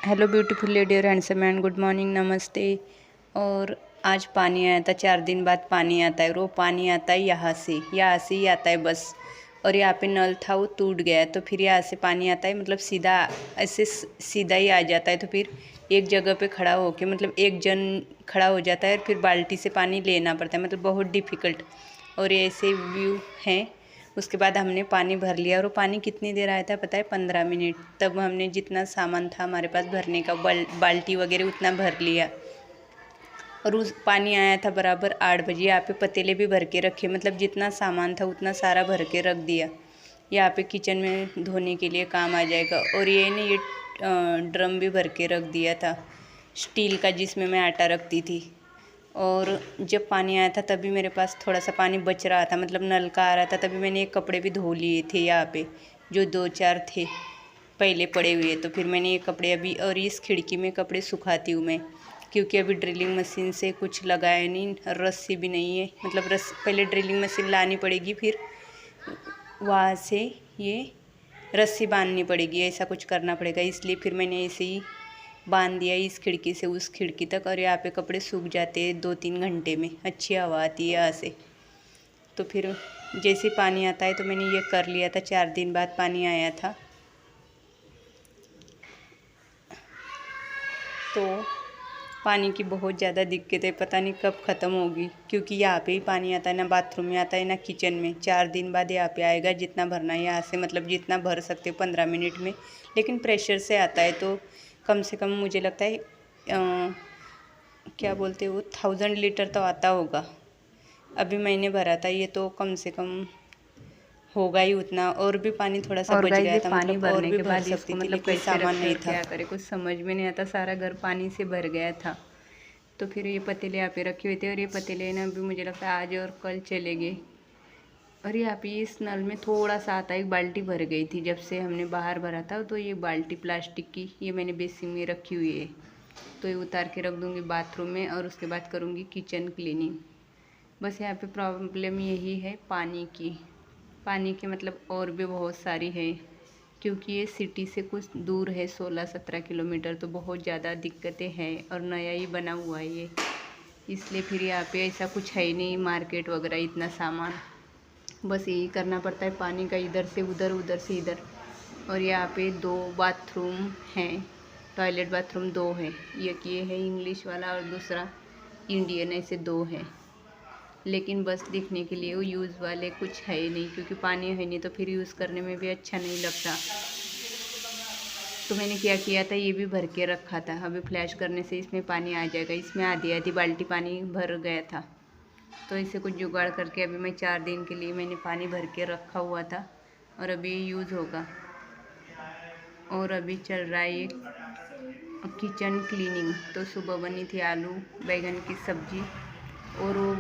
Hello beautiful lady और handsome man, good morning, नमस्ते। और आज पानी आया था, 4 दिन बाद पानी आता है। और वो पानी आता है यहाँ से ही आता है बस। और यहाँ पे नल था वो टूट गया है, तो फिर यहाँ से पानी आता है, मतलब सीधा ऐसे सीधा ही आ जाता है। तो फिर एक जगह पे खड़ा होके, मतलब एक जन खड़ा हो जाता है और फिर बाल्टी से पानी लेना पड़ता है, मतलब बहुत डिफ़िकल्ट। और ये ऐसे व्यू हैं। उसके बाद हमने पानी भर लिया। और वो पानी कितनी देर आया था पता है? 15 मिनट। तब हमने जितना सामान था हमारे पास भरने का, बाल्टी वगैरह, उतना भर लिया। और उस पानी आया था बराबर 8 बजे। यहाँ पे पतीले भी भर के रखे, मतलब जितना सामान था उतना सारा भर के रख दिया। यहाँ पे किचन में धोने के लिए काम आ जाएगा। और ये ड्रम भी भर के रख दिया था, स्टील का, जिसमें मैं आटा रखती थी। और जब पानी आया था तभी मेरे पास थोड़ा सा पानी बच रहा था, मतलब नल का आ रहा था। तभी मैंने कपड़े भी धो लिए थे यहाँ पे, जो 2-4 थे पहले पड़े हुए। तो फिर मैंने ये कपड़े अभी, और इस खिड़की में कपड़े सुखाती हूँ मैं, क्योंकि अभी ड्रिलिंग मशीन से कुछ लगाया नहीं, रस्सी भी नहीं है। मतलब पहले ड्रिलिंग मशीन लानी पड़ेगी, फिर वहाँ से ये रस्सी बांधनी पड़ेगी, ऐसा कुछ करना पड़ेगा। इसलिए फिर मैंने ऐसे ही बांध दिया, इस खिड़की से उस खिड़की तक। और यहाँ पे कपड़े सूख जाते हैं 2-3 घंटे में, अच्छी हवा आती है यहाँ से। तो फिर जैसे पानी आता है तो मैंने ये कर लिया था। 4 दिन बाद पानी आया था। तो पानी की बहुत ज़्यादा दिक्कत है, पता नहीं कब ख़त्म होगी, क्योंकि यहाँ पे ही पानी आता है, ना बाथरूम में आता है ना किचन में। 4 दिन बाद यहाँ पे आएगा। जितना भरना है यहाँ से, मतलब जितना भर सकते हो 15 मिनट में। लेकिन प्रेशर से आता है, तो कम से कम मुझे लगता है क्या बोलते हैं वो, 1000 लीटर तो आता होगा। अभी मैंने भरा था ये, तो कम से कम होगा ही उतना। और भी पानी थोड़ा सा बच गया था, पानी मतलब और भरने भी के भर बाद सकती इसको थी, मतलब लेकिन कैसे सामान रखे नहीं और था। क्या करे, कुछ समझ में नहीं आता। सारा घर पानी से भर गया था। तो फिर ये पतीले यहाँ पे रखे हुए थे, और ये पतीले ना अभी मुझे लगता है आज और कल चलेंगे। और यहाँ पे इस नल में थोड़ा सा आता है, एक बाल्टी भर गई थी जब से हमने बाहर भरा था। तो ये बाल्टी प्लास्टिक की, ये मैंने बेसिन में रखी हुई है। तो ये उतार के रख दूँगी बाथरूम में, और उसके बाद करूँगी किचन क्लीनिंग। बस यहाँ पे प्रॉब्लम यही है पानी की। पानी के मतलब और भी बहुत सारी है, क्योंकि ये सिटी से कुछ दूर है, 16-17 किलोमीटर। तो बहुत ज़्यादा दिक्कतें हैं, और नया ही बना हुआ है ये, इसलिए फिर यहाँ पे ऐसा कुछ है ही नहीं मार्केट वगैरह, इतना सामान। बस यही करना पड़ता है पानी का, इधर से उधर, उधर से इधर। और यहाँ पे 2 बाथरूम हैं, टॉयलेट बाथरूम 2 है। एक ये है इंग्लिश वाला और दूसरा इंडियन, ऐसे 2 हैं। लेकिन बस दिखने के लिए वो यूज़ वाले कुछ है ही नहीं, क्योंकि पानी है नहीं तो फिर यूज़ करने में भी अच्छा नहीं लगता। तो मैंने क्या किया था, ये भी भर के रखा था। अभी फ्लैश करने से इसमें पानी आ जाएगा। इसमें आधी आधी बाल्टी पानी भर गया था। तो इसे कुछ जुगाड़ करके अभी मैं 4 दिन के लिए मैंने पानी भर के रखा हुआ था, और अभी यूज़ होगा। और अभी चल रहा है ये किचन क्लीनिंग। तो सुबह बनी थी आलू बैगन की सब्जी, और वो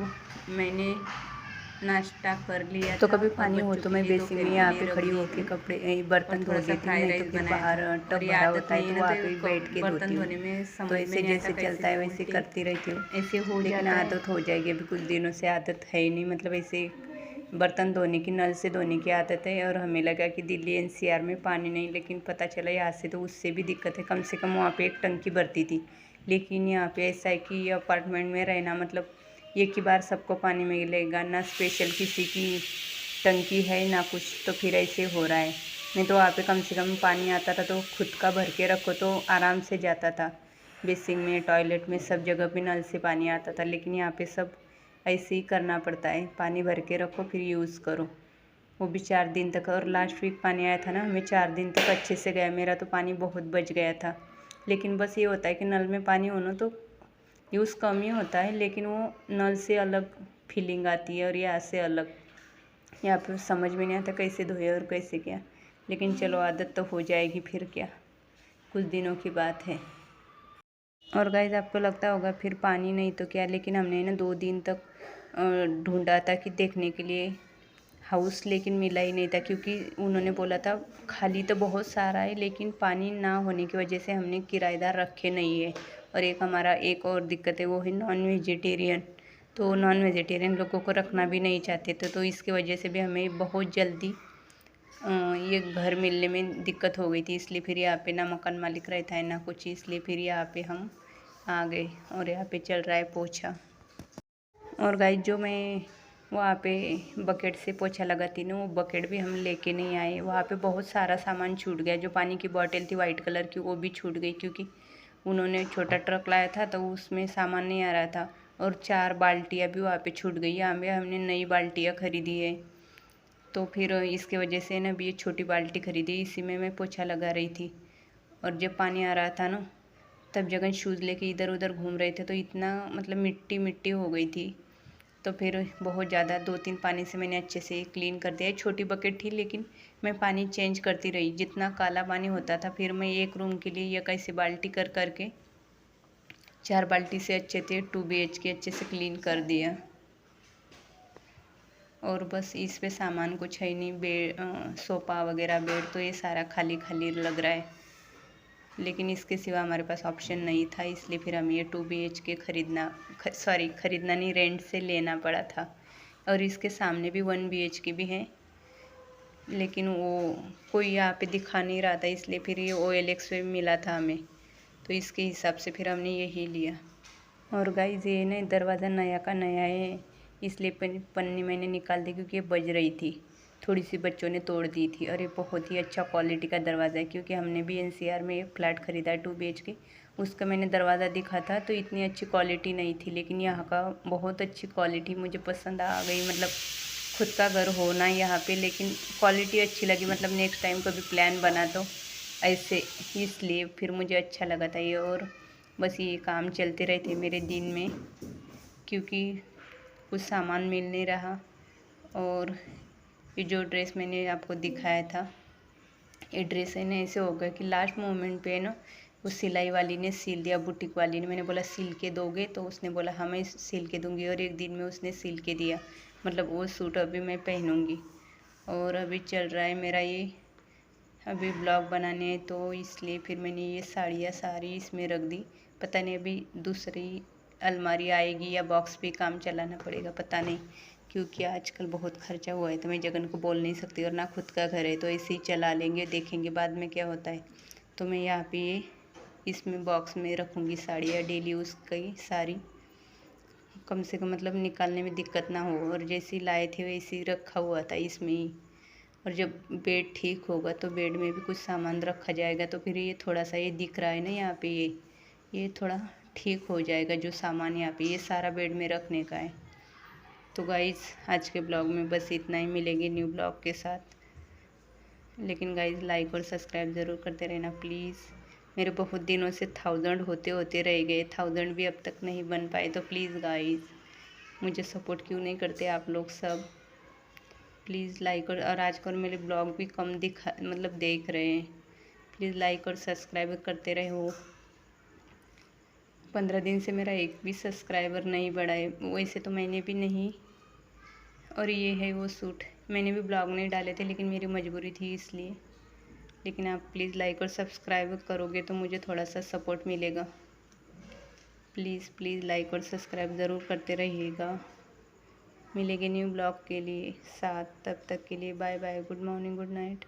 मैंने नाश्ता कर लिया तो था। कभी और पानी हो बच्चों तो के मैं लिए बेसिन दोपहर में के यहाँ लिए पे रख खड़ी दी होके थी। और बर्तन धो थोड़ा सा लेती हूँ। फ्राई नहीं तो राइस फिर बनाया बाहर था। टब और ये भरा आदत होता है, नहीं तो है ना, वहाँ पे बैठ तो के बर्तन धोती हूँ। धोने में तो समझ में ऐसे नहीं आता जैसे कैसे चलता है धोऊं, वैसे कि करती रहती हूँ। ऐसे हो लेकिन जाता है। आदत हो जाएगी, अभी कुछ दिनों से आदत है ही नहीं, मतलब ऐसे बर्तन धोने की, नल से धोने की आदत है। और हमें लगा कि दिल्ली एनसीआर में पानी नहीं, लेकिन पता चला यहाँ से तो उससे भी दिक्कत है। कम से कम वहाँ पे एक टंकी भरती थी, लेकिन यहाँ पे ऐसा है कि ये अपार्टमेंट में रहना, मतलब एक ही बार सबको पानी मिलेगा ना, स्पेशल किसी की टंकी है ना कुछ। तो फिर ऐसे हो रहा है। नहीं तो वहाँ पे कम से कम पानी आता था तो खुद का भर के रखो तो आराम से जाता था। बेसिन में, टॉयलेट में, सब जगह पे नल से पानी आता था। लेकिन यहाँ पे सब ऐसे ही करना पड़ता है, पानी भर के रखो फिर यूज़ करो। वो भी 4 दिन तक। और लास्ट वीक पानी आया था ना, हमें 4 दिन तक अच्छे से गया। मेरा तो पानी बहुत बच गया था। लेकिन बस ये होता है कि नल में पानी हो ना तो यूज़ कम ही होता है, लेकिन वो नल से अलग फीलिंग आती है और यहाँ से अलग। यहाँ पे समझ में नहीं आता कैसे धोए और कैसे क्या। लेकिन चलो, आदत तो हो जाएगी, फिर क्या, कुछ दिनों की बात है। और गाइस, आपको लगता होगा फिर पानी नहीं तो क्या, लेकिन हमने ना 2 दिन तक ढूंढा था कि देखने के लिए हाउस, लेकिन मिला ही नहीं था। क्योंकि उन्होंने बोला था खाली तो बहुत सारा है, लेकिन पानी ना होने की वजह से हमने किराएदार रखे नहीं है। और एक और दिक्कत है, वो है नॉन वेजिटेरियन। तो नॉन वेजिटेरियन लोगों को रखना भी नहीं चाहते थे, तो इसकी वजह से भी हमें बहुत जल्दी ये घर मिलने में दिक्कत हो गई थी, इसलिए फिर यहाँ पे ना मकान मालिक रहता है ना कुछ, इसलिए फिर यहाँ पे हम आ गए। और यहाँ पे चल रहा है पोछा। और गाइस जो मैं वहाँ पे बकेट से पोछा लगाती ना, वो बकेट भी हम लेके नहीं आए। वहाँ पे बहुत सारा सामान छूट गया। जो पानी की बोतल थी वाइट कलर की, वो भी छूट गई, क्योंकि उन्होंने छोटा ट्रक लाया था तो उसमें सामान नहीं आ रहा था। और 4 बाल्टियाँ भी वहाँ पे छूट गई। यहाँ पे हमने नई बाल्टियाँ खरीदी है, तो फिर इसके वजह से ना अभी ये छोटी बाल्टी खरीदी, इसी में मैं पोछा लगा रही थी। और जब पानी आ रहा था ना, तब जगह शूज़ लेके इधर उधर घूम रहे थे, तो इतना मतलब मिट्टी मिट्टी हो गई थी। तो फिर बहुत ज़्यादा 2-3 पानी से मैंने अच्छे से क्लीन कर दिया। छोटी बकेट थी, लेकिन मैं पानी चेंज करती रही। जितना काला पानी होता था, फिर मैं एक रूम के लिए या कैसे बाल्टी कर करके 4 बाल्टी से अच्छे से 2 BHK अच्छे से क्लीन कर दिया। और बस इस पे सामान कुछ है नहीं। सोफ़ा वगैरह, बेड, तो ये सारा खाली खाली लग रहा है। लेकिन इसके सिवा हमारे पास ऑप्शन नहीं था, इसलिए फिर हम ये 2 BHK खरीदना नहीं, रेंट से लेना पड़ा था। और इसके सामने भी 1 BHK भी है, लेकिन वो कोई यहाँ पे दिखा नहीं रहा था, इसलिए फिर ये OLX पे मिला था हमें, तो इसके हिसाब से फिर हमने यही लिया। और गाइस ये ना दरवाज़ा नया का नया है, इसलिए पन्नी मैंने निकाल दी, क्योंकि ये बज रही थी। थोड़ी सी बच्चों ने तोड़ दी थी। और ये बहुत ही अच्छा क्वालिटी का दरवाज़ा है, क्योंकि हमने भी NCR में एक फ्लैट ख़रीदा है 2 BHK। उसका मैंने दरवाज़ा देखा था तो इतनी अच्छी क्वालिटी नहीं थी, लेकिन यहाँ का बहुत अच्छी क्वालिटी मुझे पसंद आ गई। मतलब खुद का घर होना यहाँ पे, लेकिन क्वालिटी अच्छी लगी। मतलब नेक्स्ट टाइम कभी प्लान बना तो ऐसे, इसलिए फिर मुझे अच्छा लगा था ये। और बस ये काम चलते रहते मेरे दिन में, क्योंकि कुछ सामान मिल नहीं रहा। और ये जो ड्रेस मैंने आपको दिखाया था, ये ड्रेस है ना ऐसे हो गया कि लास्ट मोमेंट पे ना उस सिलाई वाली ने सिल दिया, बुटीक वाली ने। मैंने बोला सिल के दोगे, तो उसने बोला हाँ मैं सिल के दूंगी, और एक दिन में उसने सिल के दिया। मतलब वो सूट अभी मैं पहनूंगी। और अभी चल रहा है मेरा ये, अभी ब्लॉग बनाने हैं, तो इसलिए फिर मैंने ये साड़ियाँ सारी इसमें रख दी। पता नहीं अभी दूसरी अलमारी आएगी या बॉक्स भी काम चलाना पड़ेगा, पता नहीं, क्योंकि आजकल बहुत खर्चा हुआ है, तो मैं जगन को बोल नहीं सकती। और ना खुद का घर है, तो ऐसे ही चला लेंगे, देखेंगे बाद में क्या होता है। तो मैं यहाँ पे इसमें बॉक्स में रखूँगी साड़ियाँ, डेली यूज़ की सारी, कम से कम मतलब निकालने में दिक्कत ना हो। और जैसे लाए थे वैसे ही रखा हुआ था इसमें ही। और जब बेड ठीक होगा तो बेड में भी कुछ सामान रखा जाएगा, तो फिर ये थोड़ा सा ये दिख रहा है ना यहाँ पे, ये थोड़ा ठीक हो जाएगा। जो सामान यहाँ पे ये सारा बेड में रखने का है। तो गाइज़ आज के ब्लॉग में बस इतना ही, मिलेंगे न्यू ब्लॉग के साथ। लेकिन गाइज़ लाइक और सब्सक्राइब ज़रूर करते रहना प्लीज़। मेरे बहुत दिनों से 1000 होते होते रह गए, 1000 भी अब तक नहीं बन पाए। तो प्लीज़ गाइज़ मुझे सपोर्ट क्यों नहीं करते आप लोग सब, प्लीज़ लाइक। और आजकल मेरे ब्लॉग भी कम मतलब देख रहे हैं, प्लीज़ लाइक और सब्सक्राइब करते रहो। 15 दिन से मेरा एक भी सब्सक्राइबर नहीं बढ़ा है, वैसे तो मैंने भी नहीं। और ये है वो सूट, मैंने भी ब्लॉग नहीं डाले थे, लेकिन मेरी मजबूरी थी इसलिए। लेकिन आप प्लीज़ लाइक और सब्सक्राइब करोगे तो मुझे थोड़ा सा सपोर्ट मिलेगा। प्लीज़ प्लीज़ लाइक और सब्सक्राइब ज़रूर करते रहिएगा। मिलेंगे न्यू ब्लॉग के लिए साथ, तब तक के लिए bye bye, good morning, good night.